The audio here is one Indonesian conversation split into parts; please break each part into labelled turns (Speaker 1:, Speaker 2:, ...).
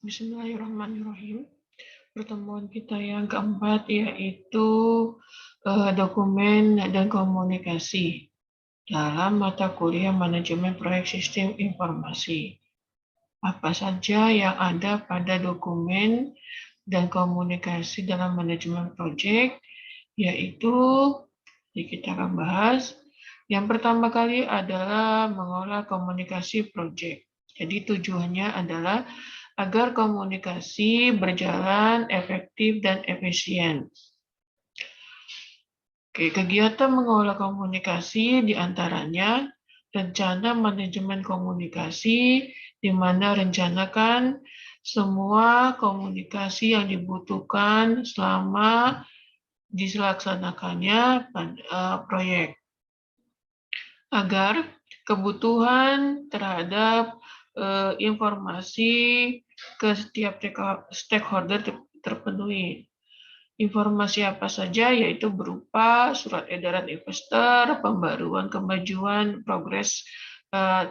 Speaker 1: Bismillahirrahmanirrahim. Pertemuan kita yang keempat yaitu dokumen dan komunikasi dalam mata kuliah manajemen proyek sistem informasi. Apa saja yang ada pada dokumen dan komunikasi dalam manajemen proyek, yaitu kita akan bahas. Yang pertama kali adalah mengolah komunikasi proyek. Jadi tujuannya adalah agar komunikasi berjalan efektif dan efisien. Kegiatan mengolah komunikasi diantaranya rencana manajemen komunikasi, di mana rencanakan semua komunikasi yang dibutuhkan selama dilaksanakannya proyek, agar kebutuhan terhadap informasi ke setiap stakeholder terpenuhi. Informasi apa saja, yaitu berupa surat edaran investor, pembaruan kemajuan, progres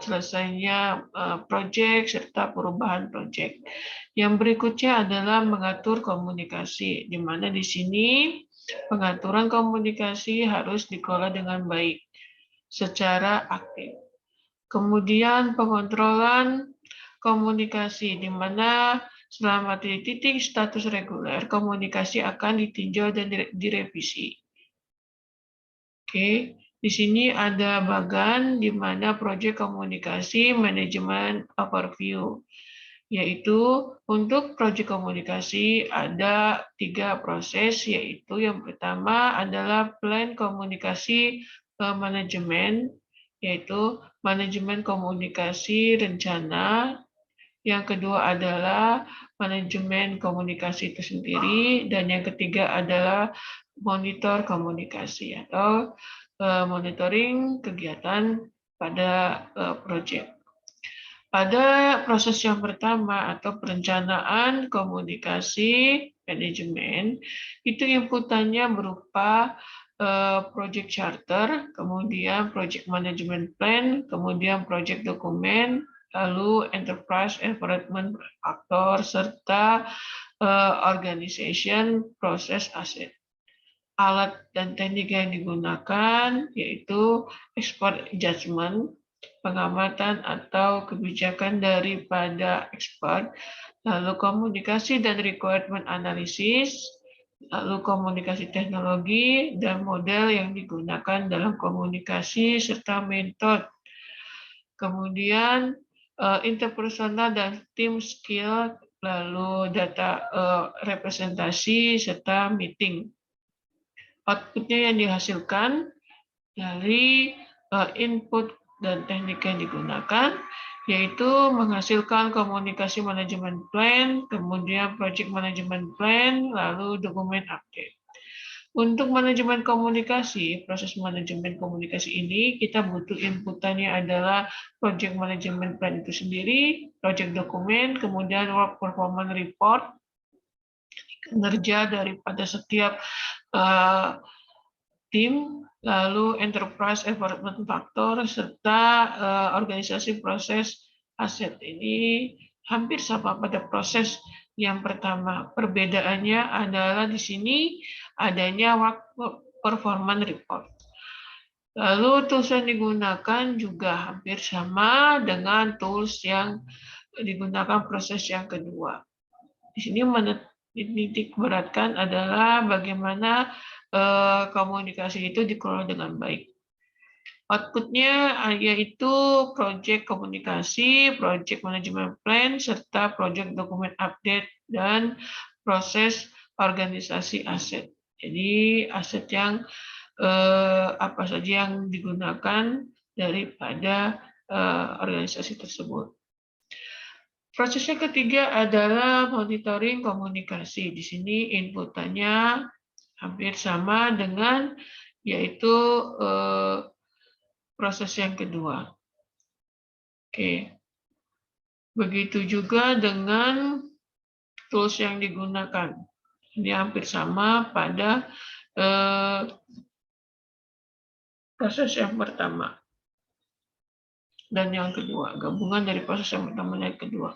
Speaker 1: selesainya proyek, serta perubahan proyek. Yang berikutnya adalah mengatur komunikasi, di mana di sini pengaturan komunikasi harus dikelola dengan baik secara aktif. Kemudian pengontrolan komunikasi, di mana selama titik status reguler, komunikasi akan ditinjau dan direvisi. Di sini ada bagan di mana proyek komunikasi manajemen overview, yaitu untuk proyek komunikasi ada 3 proses, yaitu yang pertama adalah plan komunikasi manajemen, yaitu manajemen komunikasi rencana. Yang kedua adalah manajemen komunikasi itu sendiri, dan yang ketiga adalah monitor komunikasi atau monitoring kegiatan pada proyek. Pada proses yang pertama atau perencanaan komunikasi manajemen, itu inputannya berupa project charter, kemudian project management plan, kemudian project dokumen, lalu enterprise environment factor, serta organization process asset. Alat dan teknik yang digunakan yaitu expert judgment, pengamatan atau kebijakan daripada expert, lalu komunikasi dan requirement analysis, lalu komunikasi teknologi dan model yang digunakan dalam komunikasi, serta metode. Kemudian interpersonal dan tim skill, lalu data representasi, serta meeting. Outputnya yang dihasilkan dari input dan teknik yang digunakan, yaitu menghasilkan komunikasi manajemen plan, kemudian project management plan, lalu dokumen update. Untuk manajemen komunikasi, proses manajemen komunikasi ini kita butuh inputannya adalah project management plan itu sendiri, project dokumen, kemudian work performance report, kinerja daripada setiap tim, lalu enterprise environment factor, serta organisasi proses aset. Ini hampir sama pada proses yang pertama. Perbedaannya adalah di sini adanya work performance report. Lalu tools yang digunakan juga hampir sama dengan tools yang digunakan proses yang kedua. Di sini titik beratkan adalah bagaimana komunikasi itu dikelola dengan baik. Outputnya yaitu project komunikasi, project management plan, serta project dokumen update dan proses organisasi aset. Jadi aset yang apa saja yang digunakan daripada organisasi tersebut. Proses yang ketiga adalah monitoring komunikasi. Di sini inputannya hampir sama dengan yaitu proses yang kedua. Begitu juga dengan tools yang digunakan. Ini hampir sama pada proses yang pertama. dan yang kedua, gabungan dari proses yang pertama dan yang kedua.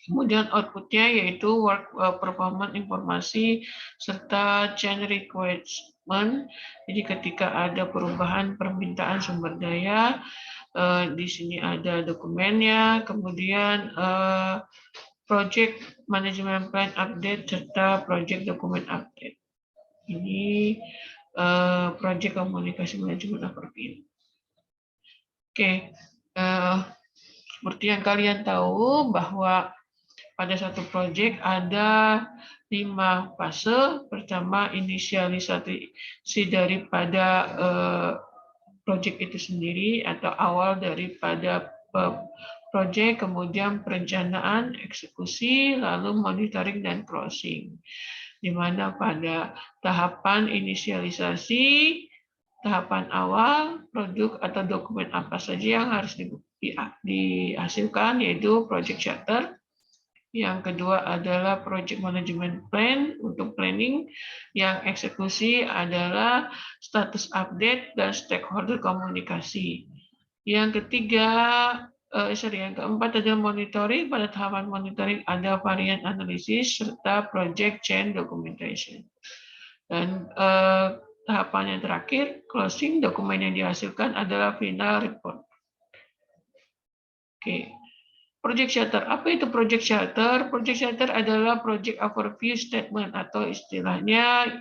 Speaker 1: Kemudian outputnya yaitu work performance informasi serta change requirement. Jadi ketika ada perubahan permintaan sumber daya, di sini ada dokumennya, kemudian project management plan update serta project dokumen update. Ini project komunikasi manajemen overview. Oke, seperti yang kalian tahu bahwa pada satu proyek ada 5 fase. Pertama, inisialisasi daripada proyek itu sendiri atau awal daripada proyek, kemudian perencanaan, eksekusi, lalu monitoring dan closing. Di mana pada tahapan inisialisasi, tahapan awal, produk atau dokumen apa saja yang harus dihasilkan, yaitu project charter. Yang kedua adalah project management plan untuk planning. Yang eksekusi adalah status update dan stakeholder komunikasi. Yang ketiga, yang keempat adalah monitoring. Pada tahapan monitoring ada varian analisis serta project change documentation. Dan tahapan yang terakhir, closing, dokumen yang dihasilkan adalah final report. Oke. Project charter. Apa itu project charter? Project charter adalah project overview statement atau istilahnya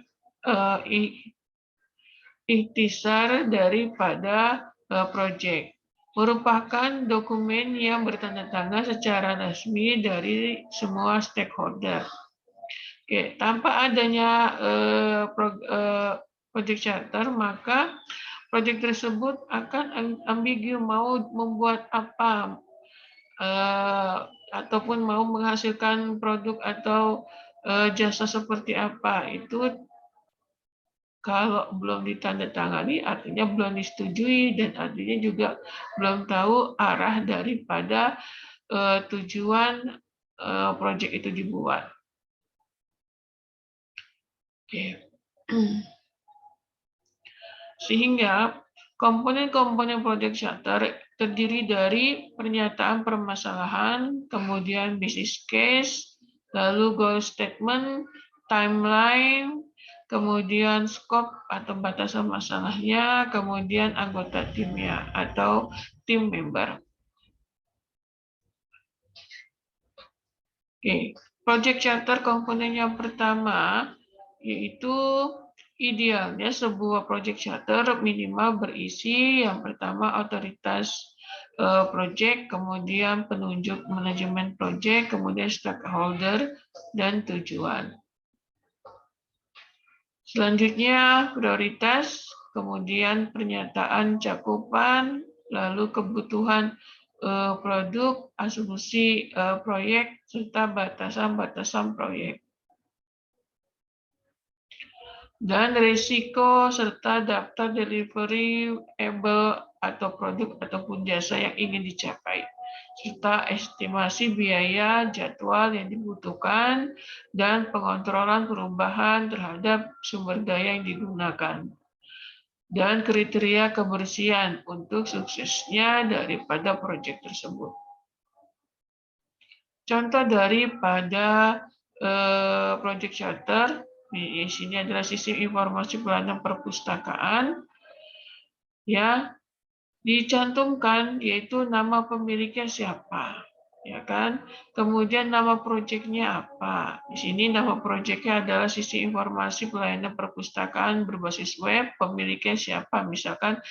Speaker 1: ikhtisar daripada project. Merupakan dokumen yang bertanda tangan secara resmi dari semua stakeholder. Oke, tanpa adanya project charter, maka project tersebut akan ambigu, mau membuat apa, ataupun mau menghasilkan produk atau jasa seperti apa, itu kalau belum ditandatangani artinya belum disetujui, dan artinya juga belum tahu arah daripada tujuan proyek itu dibuat. Oke. Sehingga komponen-komponen project charter terdiri dari pernyataan permasalahan, kemudian business case, lalu goal statement, timeline, kemudian scope atau batasan masalahnya, kemudian anggota timnya atau tim member. Oke, project charter komponen yang pertama yaitu idealnya sebuah project charter minimal berisi yang pertama otoritas project, kemudian penunjuk manajemen project, kemudian stakeholder dan tujuan. Selanjutnya prioritas, kemudian pernyataan cakupan, lalu kebutuhan produk, asumsi proyek, serta batasan-batasan proyek. Dan risiko serta daftar deliverable atau produk ataupun jasa yang ingin dicapai, serta estimasi biaya, jadwal yang dibutuhkan, dan pengontrolan perubahan terhadap sumber daya yang digunakan, dan kriteria kebersihan untuk suksesnya daripada proyek tersebut. Contoh daripada project charter di sini adalah sistem informasi pelayanan perpustakaan, ya, dicantumkan yaitu nama pemiliknya siapa, ya kan? Kemudian nama proyeknya apa? Di sini nama proyeknya adalah sistem informasi pelayanan perpustakaan berbasis web. Pemiliknya siapa? Misalkan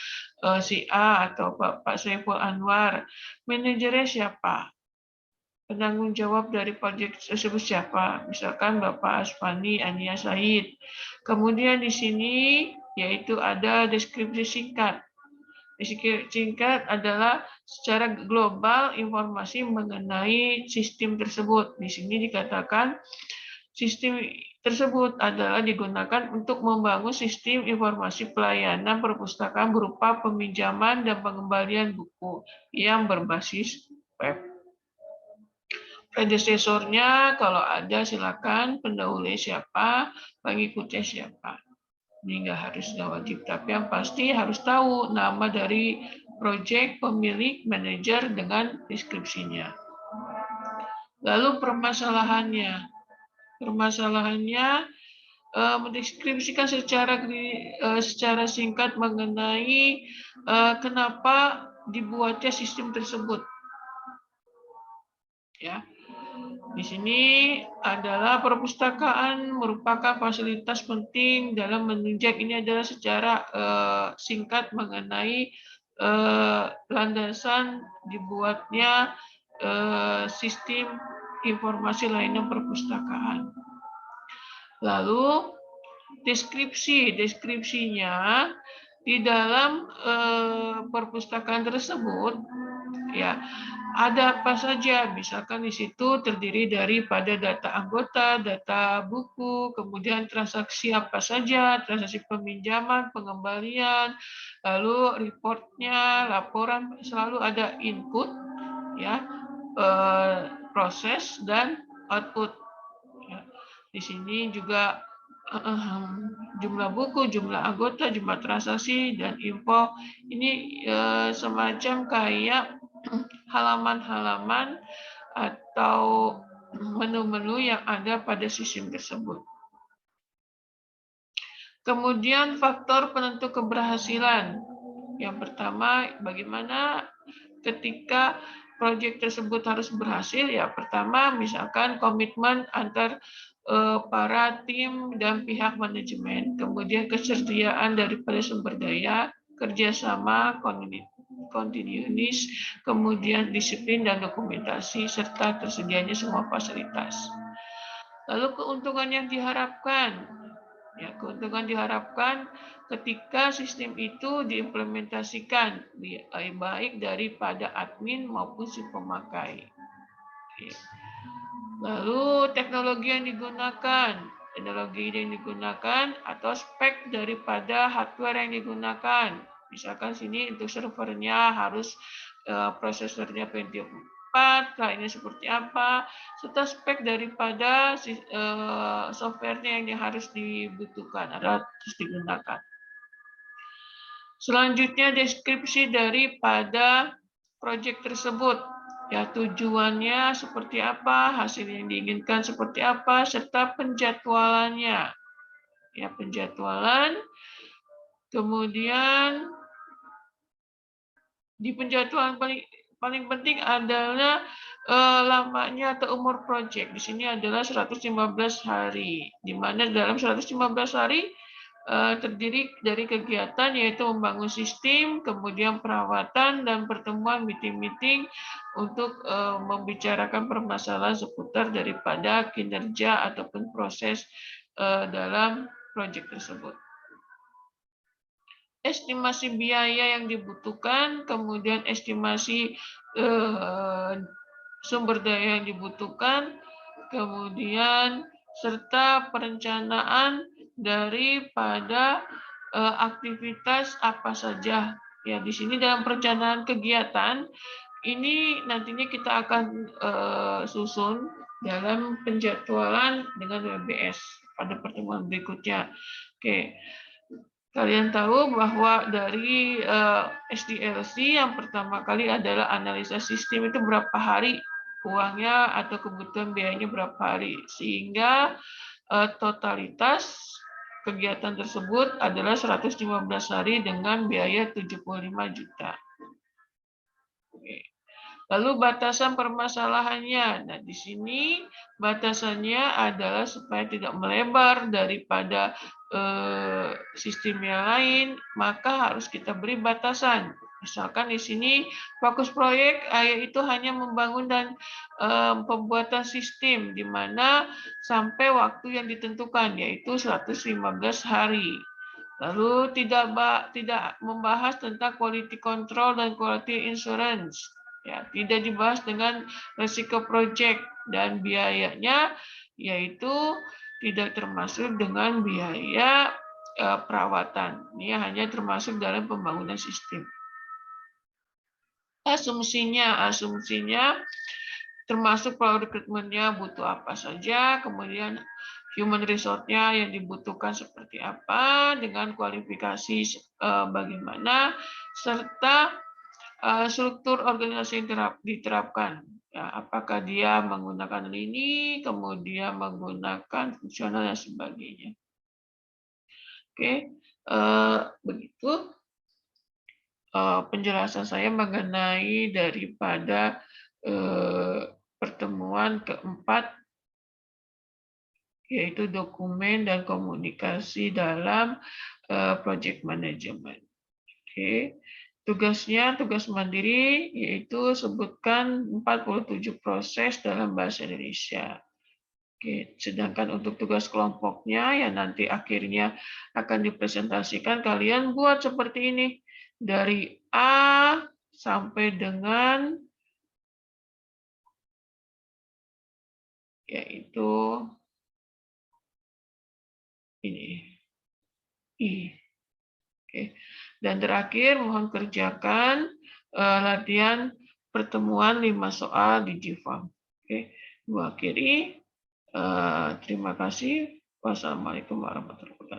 Speaker 1: si A atau Pak Saiful Anwar. Manajernya siapa? Penanggung jawab dari proyek tersebut siapa? Misalkan Bapak Asfani Ania Said. Kemudian di sini yaitu ada deskripsi singkat. Deskripsi singkat adalah secara global informasi mengenai sistem tersebut. Di sini dikatakan sistem tersebut adalah digunakan untuk membangun sistem informasi pelayanan perpustakaan berupa peminjaman dan pengembalian buku yang berbasis web. Predecesornya kalau ada silakan, pendahulunya siapa, pengikutnya siapa. Ini nggak wajib, tapi yang pasti harus tahu nama dari proyek, pemilik, manajer dengan deskripsinya. Lalu permasalahannya mendeskripsikan secara singkat mengenai kenapa dibuatnya sistem tersebut. Ya. Di sini adalah perpustakaan merupakan fasilitas penting dalam menunjang. Ini adalah secara singkat mengenai landasan dibuatnya sistem informasi layanan perpustakaan. Lalu deskripsinya di dalam perpustakaan tersebut, ya, ada apa saja, misalkan di situ terdiri daripada data anggota, data buku, kemudian transaksi apa saja, transaksi peminjaman, pengembalian, lalu reportnya, laporan, selalu ada input, ya, proses dan output. Ya. Di sini juga jumlah buku, jumlah anggota, jumlah transaksi, dan info. Ini semacam kayak halaman-halaman atau menu-menu yang ada pada sistem tersebut. Kemudian faktor penentu keberhasilan. Yang pertama, bagaimana ketika proyek tersebut harus berhasil? Ya, pertama misalkan komitmen antar para tim dan pihak manajemen, kemudian kesediaan daripada sumber daya, kerjasama, kontinuitas, kemudian disiplin dan dokumentasi, serta tersedianya semua fasilitas. Lalu keuntungan yang diharapkan. Ya, keuntungan diharapkan ketika sistem itu diimplementasikan baik daripada admin maupun si pemakai. Ya. Lalu teknologi yang digunakan atau spek daripada hardware yang digunakan. Misalkan sini untuk servernya harus prosesornya Pentium 4, lainnya seperti apa, serta spek daripada softwarenya yang harus dibutuhkan atau harus digunakan. Selanjutnya deskripsi daripada proyek tersebut. Ya, tujuannya seperti apa, hasil yang diinginkan seperti apa, serta penjadwalannya. Ya, penjadwalan. Kemudian di penjadwalan paling penting adalah lamanya atau umur proyek. Di sini adalah 115 hari. Di mana dalam 115 hari terdiri dari kegiatan yaitu membangun sistem, kemudian perawatan dan pertemuan meeting-meeting untuk membicarakan permasalahan seputar daripada kinerja ataupun proses dalam proyek tersebut. Estimasi biaya yang dibutuhkan, kemudian estimasi sumber daya yang dibutuhkan, kemudian serta perencanaan daripada aktivitas apa saja. Ya, di sini dalam perencanaan kegiatan ini nantinya kita akan susun dalam penjadwalan dengan WBS pada pertemuan berikutnya. Oke. Kalian tahu bahwa dari SDLC yang pertama kali adalah analisa sistem itu berapa hari uangnya atau kebutuhan biayanya berapa hari, sehingga totalitas kegiatan tersebut adalah 115 hari dengan biaya 75 juta. Oke. Lalu batasan permasalahannya. Nah, di sini batasannya adalah supaya tidak melebar daripada sistem yang lain, maka harus kita beri batasan. Misalkan di sini fokus proyek yaitu hanya membangun dan pembuatan sistem di mana sampai waktu yang ditentukan yaitu 115 hari. Lalu tidak membahas tentang quality control dan quality insurance. Ya, tidak dibahas dengan risiko proyek dan biayanya yaitu tidak termasuk dengan biaya perawatan. Ini hanya termasuk dalam pembangunan sistem. Asumsinya termasuk rekrutmennya butuh apa saja, kemudian human resource-nya yang dibutuhkan seperti apa, dengan kualifikasi bagaimana, serta struktur organisasi yang diterapkan. Ya, apakah dia menggunakan lini, kemudian menggunakan fungsional dan sebagainya. Oke, begitu penjelasan saya mengenai daripada pertemuan keempat, yaitu dokumen dan komunikasi dalam project management. Oke. Tugasnya, tugas mandiri, yaitu sebutkan 47 proses dalam bahasa Indonesia. Oke, sedangkan untuk tugas kelompoknya yang nanti akhirnya akan dipresentasikan, kalian buat seperti ini. Dari A sampai dengan yaitu ini. I. Oke. Dan terakhir mohon kerjakan latihan pertemuan 5 soal di GFAM. Oke, gua akhiri. Terima kasih. Wassalamualaikum warahmatullahi wabarakatuh.